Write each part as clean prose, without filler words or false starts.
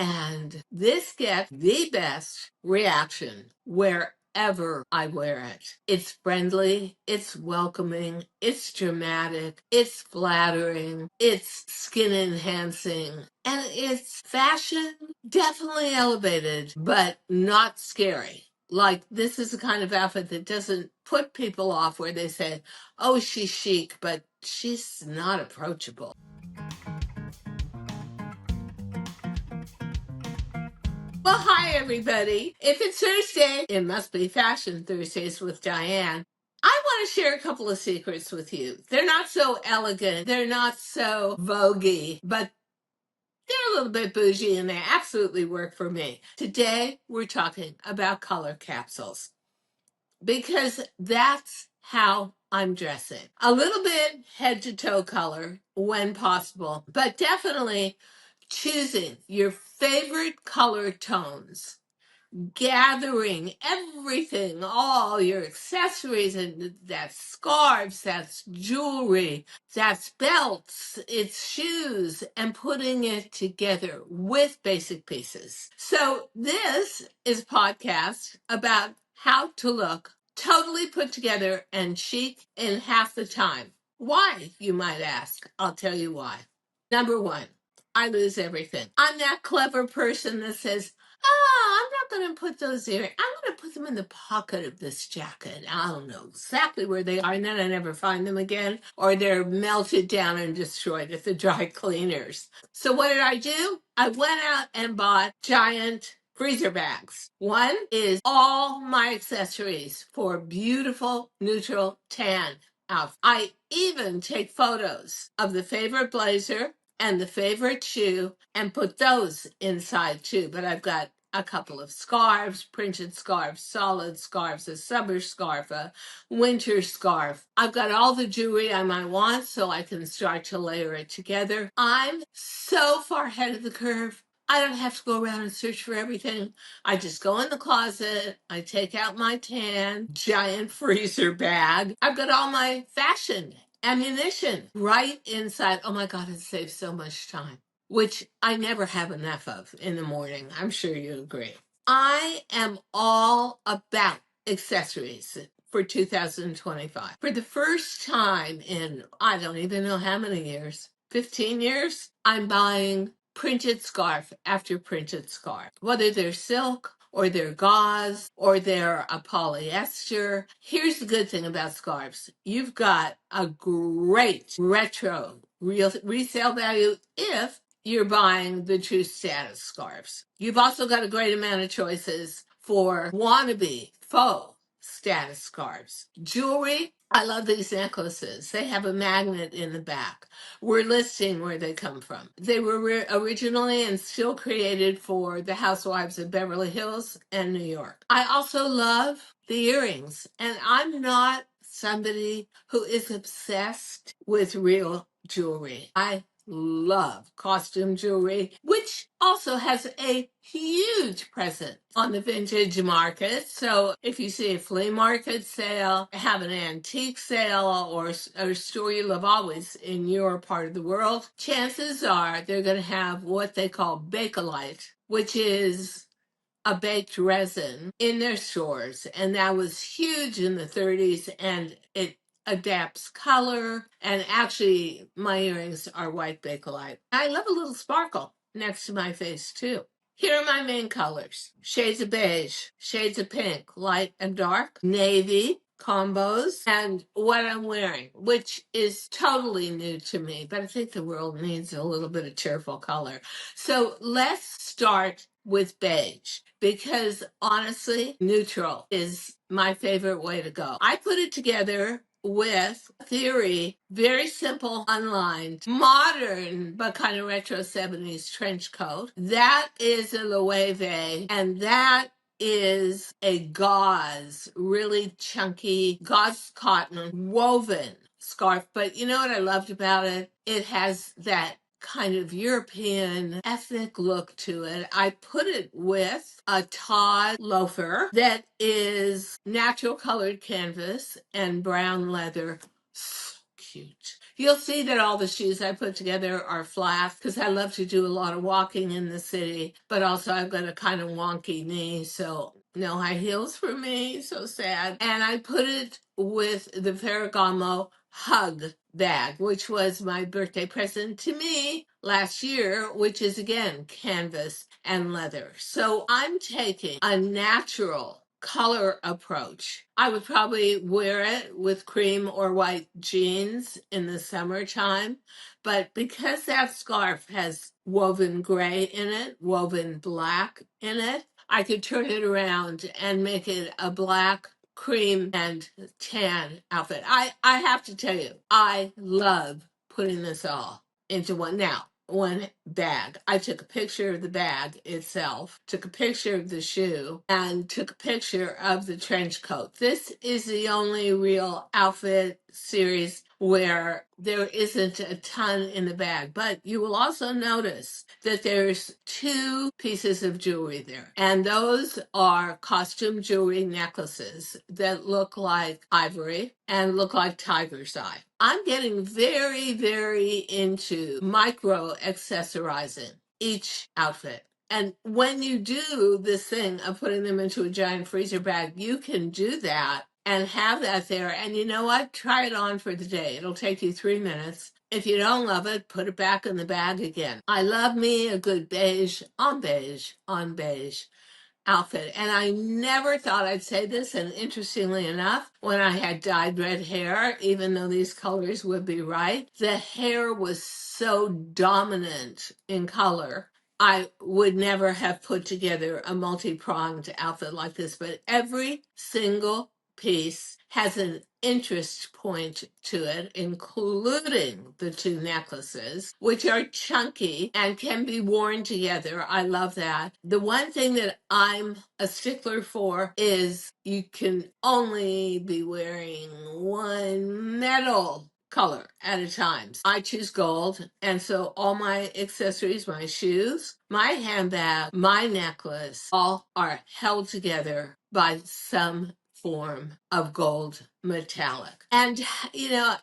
And this gets the best reaction wherever I wear it. It's friendly, it's welcoming, it's dramatic, it's flattering, it's skin enhancing, and it's fashion definitely elevated, but not scary. Like, this is the kind of outfit that doesn't put people off where they say, oh, she's chic, but she's not approachable. Well, hi, everybody. If it's Thursday, it must be Fashion Thursdays with Diane. I want to share a couple of secrets with you. They're not so elegant, they're not so voguey, but they're a little bit bougie and they absolutely work for me. Today, we're talking about color capsules because that's how I'm dressing. A little bit head to toe color when possible, but definitely choosing your favorite color tones, gathering everything, all your accessories, and that's scarves, that's jewelry, that's belts, it's shoes, and putting it together with basic pieces. So this is a podcast about how to look totally put together and chic in half the time. Why, you might ask? I'll tell you why. Number one, I lose everything. I'm that clever person that says, oh, I'm not going to put those earrings. I'm going to put them in the pocket of this jacket. I don't know exactly where they are, and then I never find them again, or they're melted down and destroyed at the dry cleaners. So what did I do? I went out and bought giant freezer bags. One is all my accessories for beautiful neutral tan outfits. I even take photos of the favorite blazer and the favorite shoe and put those inside too. But I've got a couple of scarves, printed scarves, solid scarves, a summer scarf, a winter scarf. I've got all the jewelry I might want so I can start to layer it together. I'm so far ahead of the curve. I don't have to go around and search for everything. I just go in the closet. I take out my tan giant freezer bag. I've got all my fashion ammunition right inside. Oh my God, it saves so much time, which I never have enough of in the morning. I'm sure you agree. I am all about accessories for 2025. For the first time in, I don't even know how many years, 15 years, I'm buying printed scarf after printed scarf, whether they're silk or they're gauze or they're a polyester. Here's the good thing about scarves. You've got a great retro real resale value if you're buying the true status scarves. You've also got a great amount of choices for wannabe faux status scarves. Jewelry, I love these necklaces. They have a magnet in the back. We're listing where they come from. They were originally and still created for the housewives of Beverly Hills and New York. I also love the earrings, and I'm not somebody who is obsessed with real jewelry. I love costume jewelry, which also has a huge presence on the vintage market. So if you see a flea market sale, have an antique sale, or a store you love always in your part of the world, chances are they're going to have what they call Bakelite, which is a baked resin in their stores. And that was huge in the 30s, and it adapts color. And actually, my earrings are white Bakelite. I love a little sparkle next to my face, too. Here are my main colors: shades of beige, shades of pink, light and dark, navy, combos, and what I'm wearing, which is totally new to me, but I think the world needs a little bit of cheerful color. So let's start with beige, because honestly, neutral is my favorite way to go. I put it together with theory, very simple, unlined, modern, but kind of retro 70s trench coat. That is a Loewe, and that is a gauze, really chunky gauze cotton woven scarf. But you know what I loved about it? It has that kind of European ethnic look to it. I put it with a Todd loafer that is natural colored canvas and brown leather. So cute. You'll see that all the shoes I put together are flat because I love to do a lot of walking in the city, but also I've got a kind of wonky knee, so no high heels for me, so sad. And I put it with the Ferragamo Hug bag, which was my birthday present to me last year, which is again canvas and leather. So I'm taking a natural color approach. I would probably wear it with cream or white jeans in the summertime, but because that scarf has woven gray in it, woven black in it, I could turn it around and make it a black, cream, and tan outfit. I have to tell you, I love putting this all into one bag. I took a picture of the bag itself, took a picture of the shoe, and took a picture of the trench coat. This is the only real outfit series where there isn't a ton in the bag. But you will also notice that there's two pieces of jewelry there. And those are costume jewelry necklaces that look like ivory and look like tiger's eye. I'm getting very, very into micro accessorizing each outfit. And when you do this thing of putting them into a giant freezer bag, you can do that and have that there. And you know what? Try it on for the day. It'll take you 3 minutes. If you don't love it, put it back in the bag again. I love me a good beige-on-beige outfit. And I never thought I'd say this. And interestingly enough, when I had dyed red hair, even though these colors would be right, the hair was so dominant in color. I would never have put together a multi-pronged outfit like this, but every single piece has an interest point to it, including the two necklaces, which are chunky and can be worn together. I love that. The one thing that I'm a stickler for is you can only be wearing one metal color at a time. I choose gold, and so all my accessories, my shoes, my handbag, my necklace, all are held together by some form of gold metallic. And,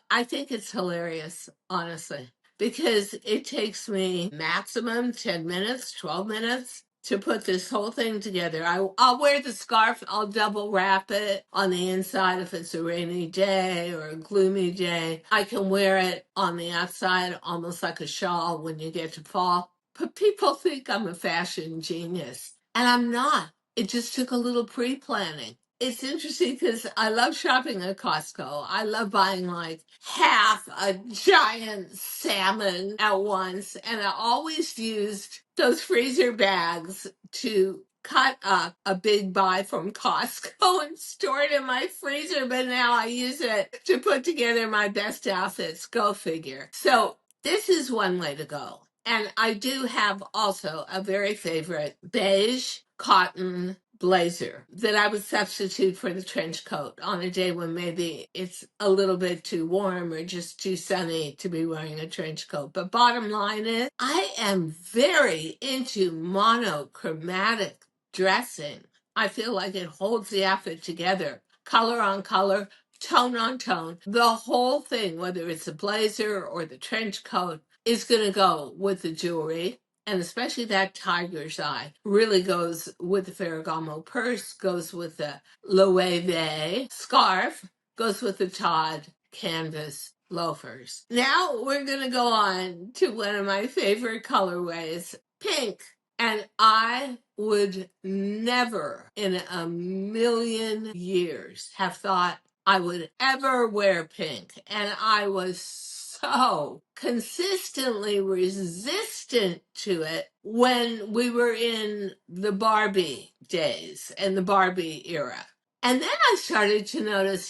I think it's hilarious, honestly, because it takes me maximum 10 minutes, 12 minutes to put this whole thing together. I'll wear the scarf, I'll double wrap it on the inside if it's a rainy day or a gloomy day. I can wear it on the outside almost like a shawl when you get to fall. But people think I'm a fashion genius, and I'm not. It just took a little pre-planning. It's interesting because I love shopping at Costco. I love buying like half a giant salmon at once. And I always used those freezer bags to cut up a big buy from Costco and store it in my freezer. But now I use it to put together my best outfits. Go figure. So this is one way to go. And I do have also a very favorite beige cotton blazer that I would substitute for the trench coat on a day when maybe it's a little bit too warm or just too sunny to be wearing a trench coat. But bottom line is, I am very into monochromatic dressing. I feel like it holds the outfit together, color on color, tone on tone. The whole thing, whether it's a blazer or the trench coat, is going to go with the jewelry, and especially that tiger's eye really goes with the Ferragamo purse, goes with the Loewe scarf, goes with the Todd canvas loafers. Now we're going to go on to one of my favorite colorways, pink. And I would never in a million years have thought I would ever wear pink. And I was so consistently resistant to it when we were in the Barbie days and the Barbie era. And then I started to notice,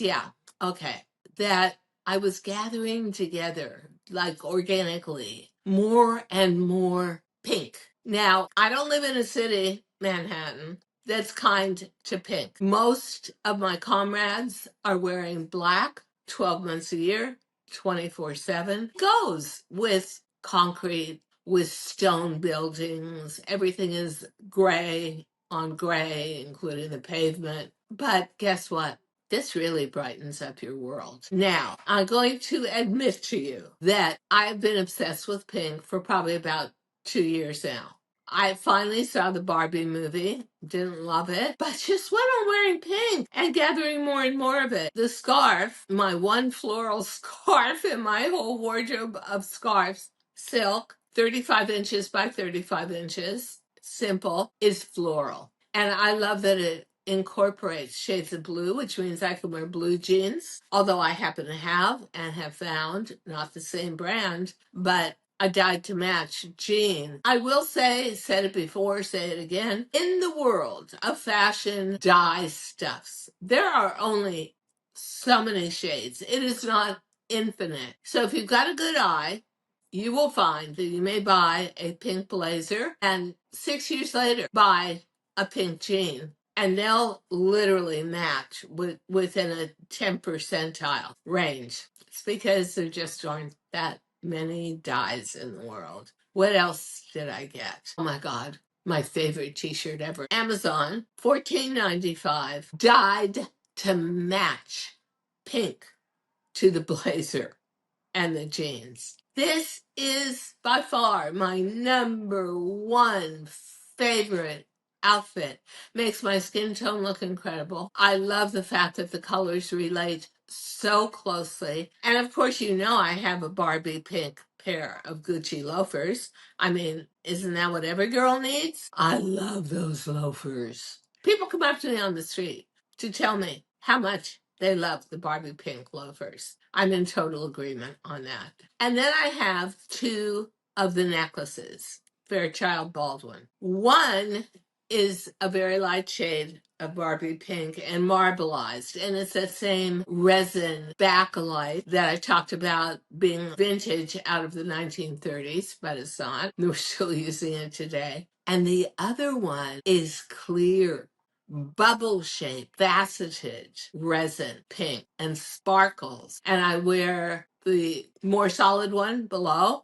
that I was gathering together, like organically, more and more pink. Now, I don't live in a city, Manhattan, that's kind to pink. Most of my comrades are wearing black 12 months a year, 24/7. Goes with concrete, with stone buildings. Everything is gray on gray, including the pavement. But guess what? This really brightens up your world. Now, I'm going to admit to you that I've been obsessed with pink for probably about 2 years now. I finally saw the Barbie movie, didn't love it, but just went on wearing pink and gathering more and more of it. The scarf, my one floral scarf in my whole wardrobe of scarves, silk, 35 inches by 35 inches, simple, is floral. And I love that it incorporates shades of blue, which means I can wear blue jeans, although I happen to have and have found not the same brand, but a dyed to match jean. I will say, said it before, say it again, in the world of fashion dye stuffs, there are only so many shades. It is not infinite. So if you've got a good eye, you will find that you may buy a pink blazer and 6 years later buy a pink jean, and they'll literally match within a 10 percentile range. It's because there just aren't that many dyes in the world. What else did I get? Oh my God, my favorite t-shirt ever. Amazon, $14.95, dyed to match pink to the blazer and the jeans. This is by far my number one favorite outfit. Makes my skin tone look incredible. I love the fact that the colors relate so closely. And of course, you know I have a Barbie pink pair of Gucci loafers. I mean, isn't that what every girl needs? I love those loafers. People come up to me on the street to tell me how much they love the Barbie pink loafers. I'm in total agreement on that. And then I have two of the necklaces, Fairchild Baldwin. One is a very light shade of Barbie pink and marbleized, and it's that same resin backlight that I talked about being vintage out of the 1930s, but it's not. We're still using it today. And the other one is clear, bubble shaped, faceted resin pink and sparkles. And I wear the more solid one below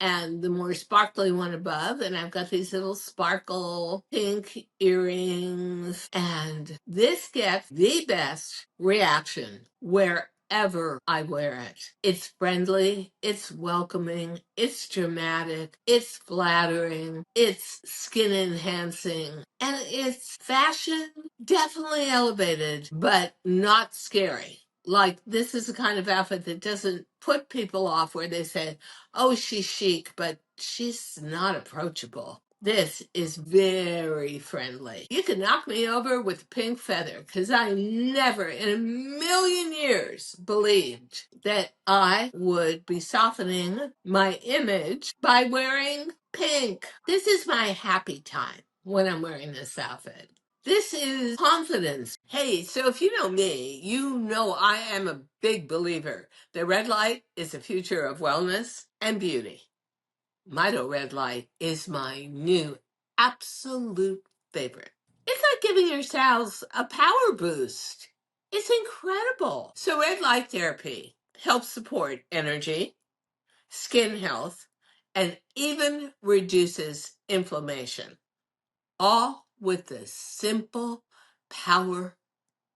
and the more sparkly one above. And I've got these little sparkle pink earrings. And this gets the best reaction wherever I wear it. It's friendly, it's welcoming, it's dramatic, it's flattering, it's skin enhancing, and it's fashion definitely elevated, but not scary. Like, this is the kind of outfit that doesn't put people off where they say, oh, she's chic, but she's not approachable. This is very friendly. You can knock me over with a pink feather because I never in a million years believed that I would be softening my image by wearing pink. This is my happy time when I'm wearing this outfit. This is confidence. Hey, so if you know me, you know I am a big believer that red light is the future of wellness and beauty. Mito Red Light is my new absolute favorite. It's like giving yourselves a power boost. It's incredible. So red light therapy helps support energy, skin health, and even reduces inflammation, all with the simple power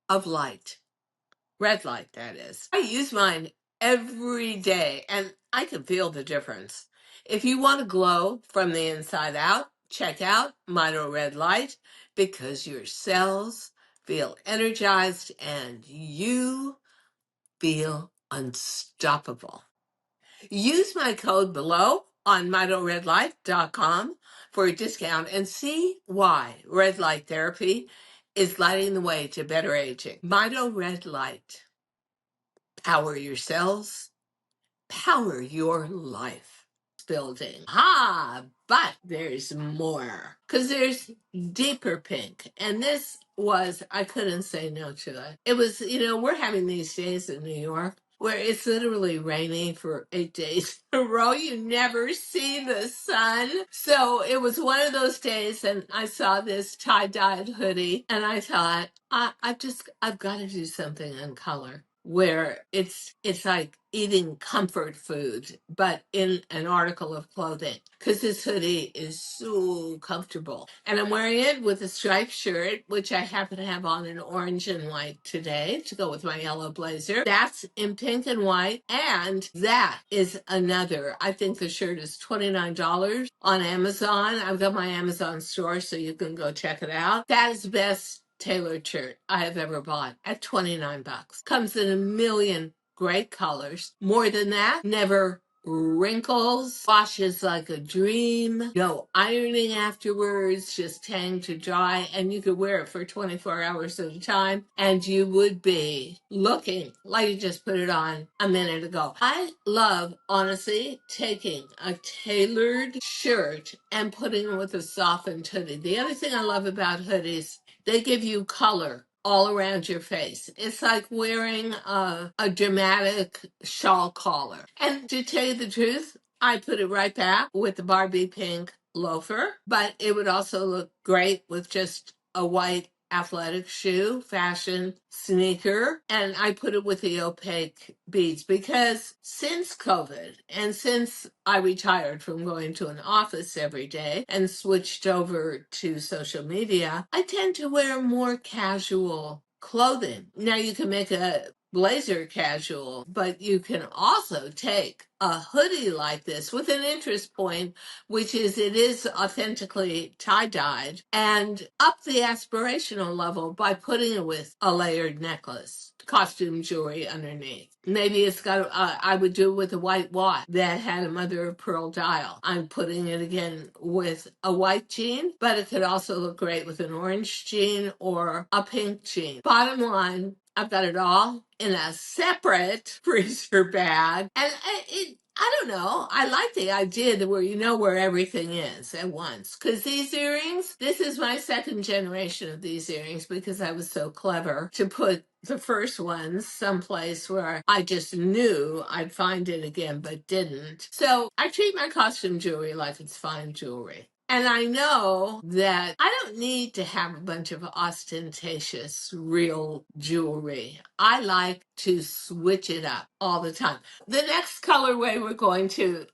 of light. Red light, that is. I use mine every day and I can feel the difference. If you want to glow from the inside out, check out Mito Red Light because your cells feel energized and you feel unstoppable. Use my code below on mitoredlight.com for a discount and see why red light therapy is lighting the way to better aging. Mito Red Light. Power your cells, power your life. Building. But there's more. Because there's deeper pink. And this was, I couldn't say no to it. It was, we're having these days in New York where it's literally raining for 8 days in a row. You never see the sun. So it was one of those days, and I saw this tie-dyed hoodie, and I thought, I've got to do something in color. where it's like eating comfort food, but in an article of clothing. Because this hoodie is so comfortable. And I'm wearing it with a striped shirt, which I happen to have on in orange and white today to go with my yellow blazer. That's in pink and white. And that is another. I think the shirt is $29 on Amazon. I've got my Amazon store, so you can go check it out. That is the best tailored shirt I have ever bought at $29. Comes in a million great colors. More than that, never wrinkles, washes like a dream, no ironing afterwards, just hang to dry, and you could wear it for 24 hours at a time, and you would be looking like you just put it on a minute ago. I love, honestly, taking a tailored shirt and putting it with a softened hoodie. The other thing I love about hoodies, they give you color all around your face. It's like wearing a dramatic shawl collar. And to tell you the truth, I put it right back with the Barbie pink loafer, but it would also look great with just a white athletic shoe, fashion sneaker, and I put it with the opaque beads because since COVID and since I retired from going to an office every day and switched over to social media, I tend to wear more casual clothing. Now you can make a blazer casual, but you can also take a hoodie like this with an interest point, which is it is authentically tie-dyed, and up the aspirational level by putting it with a layered necklace, costume jewelry underneath. Maybe it's got, I would do it with a white watch that had a mother of pearl dial. I'm putting it again with a white jean, but it could also look great with an orange jean or a pink jean. Bottom line, I've got it all in a separate freezer bag. And I don't know. I like the idea that where you know where everything is at once. Because these earrings, this is my second generation of these earrings because I was so clever to put the first ones someplace where I just knew I'd find it again, but didn't. So I treat my costume jewelry like it's fine jewelry. And I know that I don't need to have a bunch of ostentatious real jewelry. I like to switch it up all the time. The next colorway we're going to,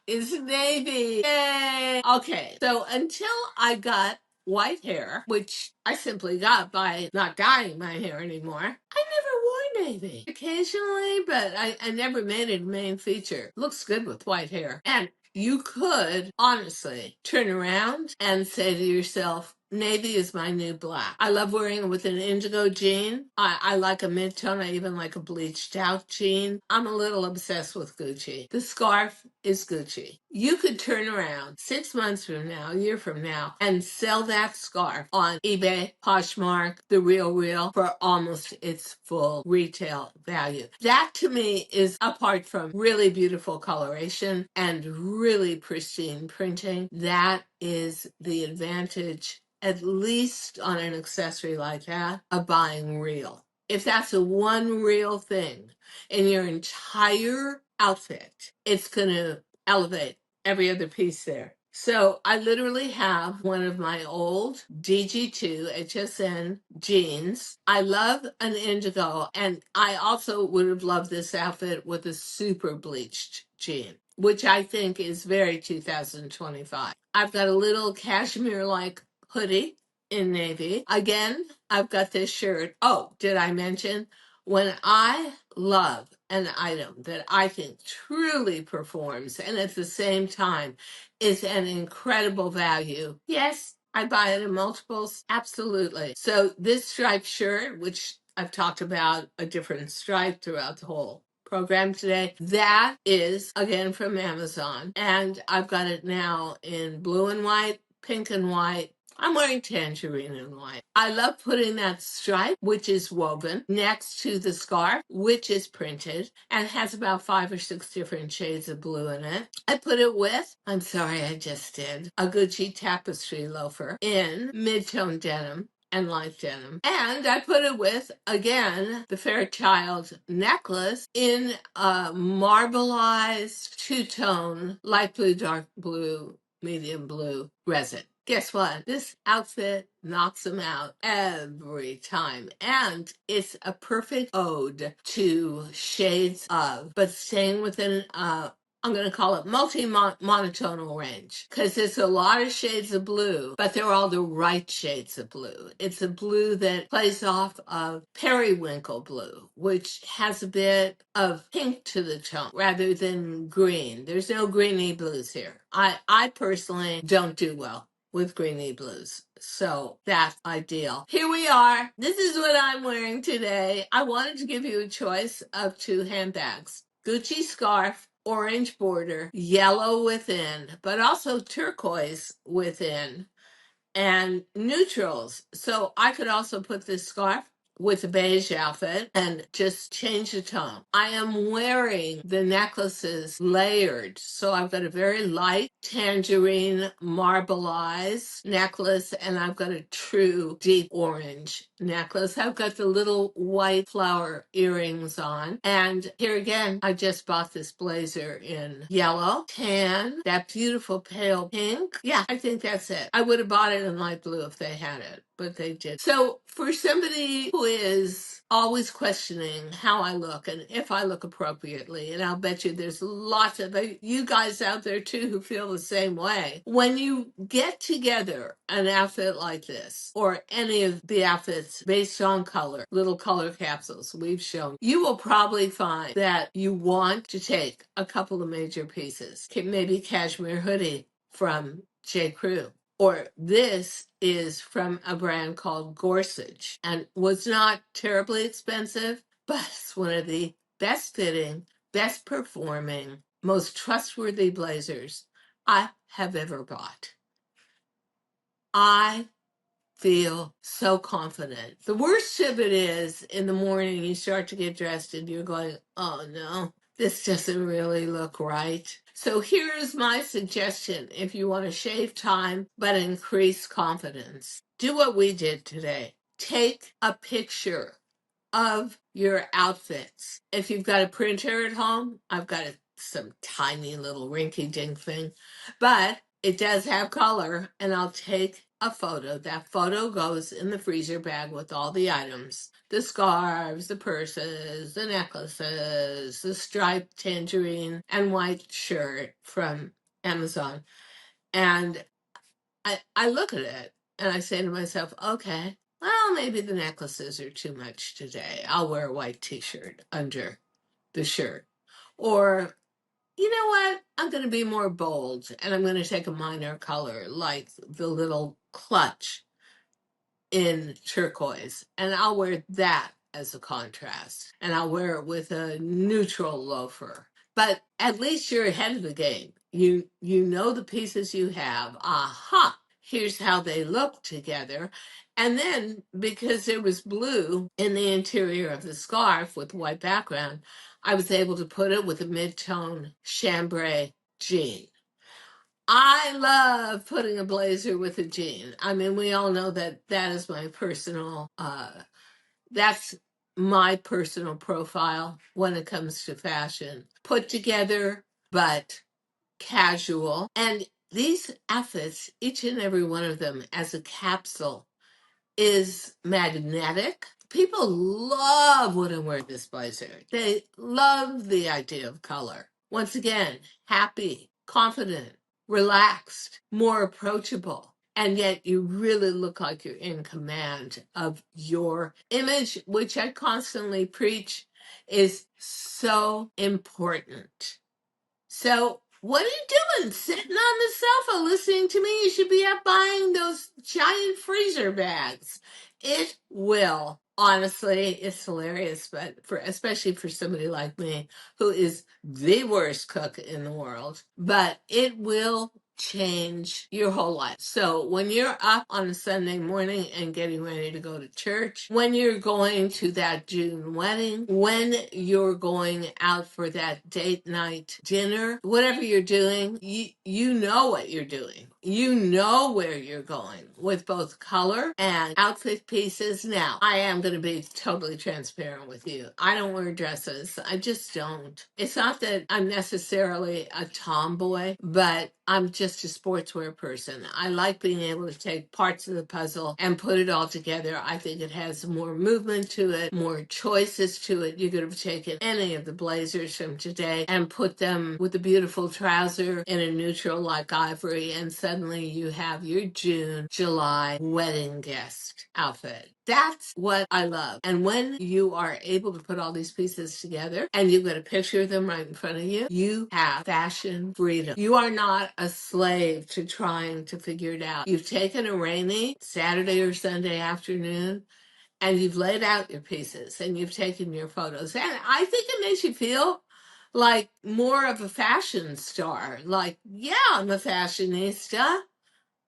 is navy. Yay! Okay, so until I got white hair, which I simply got by not dyeing my hair anymore, I never wore navy. Occasionally, but I never made it a main feature. Looks good with white hair. And you could honestly turn around and say to yourself, navy is my new black. I love wearing it with an indigo jean. I like a mid-tone. I even like a bleached out jean. I'm a little obsessed with Gucci. The scarf is Gucci. You could turn around 6 months from now, a year from now, and sell that scarf on eBay, Poshmark, The Real for almost its full retail value. That to me is, apart from really beautiful coloration and really pristine printing, that is the advantage, at least on an accessory like that, of buying real. If that's the one real thing in your entire outfit, it's going to elevate every other piece there. So I literally have one of my old DG2 HSN jeans. I love an indigo, and I also would have loved this outfit with a super bleached jean, which I think is very 2025. I've got a little cashmere-like hoodie in navy. Again, I've got this shirt. Oh, did I mention? When I love an item that I think truly performs and at the same time is an incredible value, yes, I buy it in multiples. Absolutely. So this striped shirt, which I've talked about a different stripe throughout the whole program today, that is again from Amazon. And I've got it now in blue and white, pink and white. I'm wearing tangerine and white. I love putting that stripe, which is woven, next to the scarf, which is printed and has about 5 or 6 different shades of blue in it. I put it with, I'm sorry, I just did, a Gucci tapestry loafer in mid-tone denim and light denim. And I put it with, again, the Fairchild necklace in a marbleized two-tone light blue, dark blue, medium blue resin. Guess what? This outfit knocks them out every time. And it's a perfect ode to shades of, but staying within I'm going to call it multi-monotonal range because it's a lot of shades of blue, but they're all the right shades of blue. It's a blue that plays off of periwinkle blue, which has a bit of pink to the tone rather than green. There's no greeny blues here. I personally don't do well with greeny blues. So that's ideal. Here we are. This is what I'm wearing today. I wanted to give you a choice of two handbags. Gucci scarf, orange border, yellow within, but also turquoise within, and neutrals. So I could also put this scarf with a beige outfit and just change the tone. I am wearing the necklaces layered. So I've got a very light tangerine marbleized necklace and I've got a true deep orange necklace. I've got the little white flower earrings on. And here again, I just bought this blazer in yellow, tan, that beautiful pale pink. Yeah, I think that's it. I would have bought it in light blue if they had it, but they did. So for somebody who is always questioning how I look and if I look appropriately, and I'll bet you there's lots of you guys out there too who feel the same way. When you get together an outfit like this, or any of the outfits based on color, little color capsules we've shown, you will probably find that you want to take a couple of major pieces. Maybe cashmere hoodie from J. Crew. Or this is from a brand called Gorsuch and was not terribly expensive, but it's one of the best fitting, best performing, most trustworthy blazers I have ever bought. I feel so confident. The worst of it is in the morning you start to get dressed and you're going, oh no, this doesn't really look right. So here's my suggestion if you want to shave time but increase confidence. Do what we did today. Take a picture of your outfits. If you've got a printer at home, I've got some tiny little rinky-dink thing, but it does have color, and I'll take a photo. That photo goes in the freezer bag with all the items. The scarves, the purses, the necklaces, the striped tangerine and white shirt from Amazon. And I look at it and I say to myself, okay, well, maybe the necklaces are too much today. I'll wear a white t-shirt under the shirt. Or, you know what? I'm going to be more bold and I'm going to take a minor color like the little clutch in turquoise. And I'll wear that as a contrast. And I'll wear it with a neutral loafer. But at least you're ahead of the game. You know the pieces you have. Aha! Here's how they look together. And then, because there was blue in the interior of the scarf with white background, I was able to put it with a mid-tone chambray jean. I love putting a blazer with a jean. I mean, we all know that that is my personal, that's my personal profile when it comes to fashion. Put together, but casual. And these outfits, each and every one of them as a capsule, is magnetic. People love when I wear this blazer. They love the idea of color. Once again, happy, confident, relaxed, more approachable. And yet you really look like you're in command of your image, which I constantly preach is so important. So, what are you doing? Sitting on the sofa listening to me? You should be up buying those giant freezer bags. It will. Honestly, it's hilarious, but especially for somebody like me who is the worst cook in the world, but it will change your whole life. So when you're up on a Sunday morning and getting ready to go to church, when you're going to that June wedding, when you're going out for that date night dinner, whatever you're doing, you know what you're doing. You know where you're going with both color and outfit pieces. Now, I am going to be totally transparent with you. I don't wear dresses. I just don't. It's not that I'm necessarily a tomboy, but I'm just a sportswear person. I like being able to take parts of the puzzle and put it all together. I think it has more movement to it, more choices to it. You could have taken any of the blazers from today and put them with a beautiful trouser in a neutral like ivory, and suddenly you have your June, July wedding guest outfit. That's what I love. And when you are able to put all these pieces together and you've got a picture of them right in front of you, you have fashion freedom. You are not a slave to trying to figure it out. You've taken a rainy Saturday or Sunday afternoon and you've laid out your pieces and you've taken your photos. And I think it makes you feel like more of a fashion star. Like, yeah, I'm a fashionista.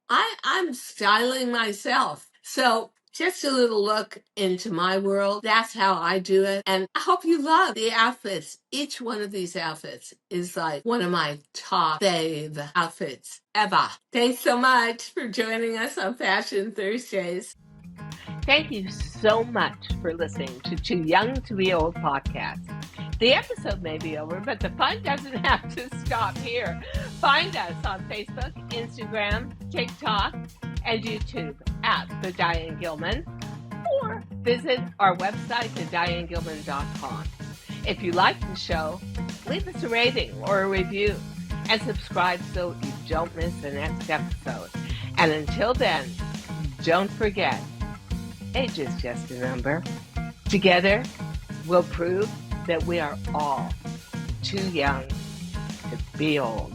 I'm styling myself. So just a little look into my world. That's how I do it. And I hope you love the outfits. Each one of these outfits is like one of my top fave outfits ever. Thanks so much for joining us on Fashion Thursdays. Thank you so much for listening to Too Young to Be Old podcast. The episode may be over, but the fun doesn't have to stop here. Find us on Facebook, Instagram, TikTok, and YouTube at The Diane Gilman, or visit our website, thedianegilman.com. If you like the show, leave us a rating or a review and subscribe so you don't miss the next episode. And until then, don't forget, age is just a number. Together, we'll prove that we are all too young to be old.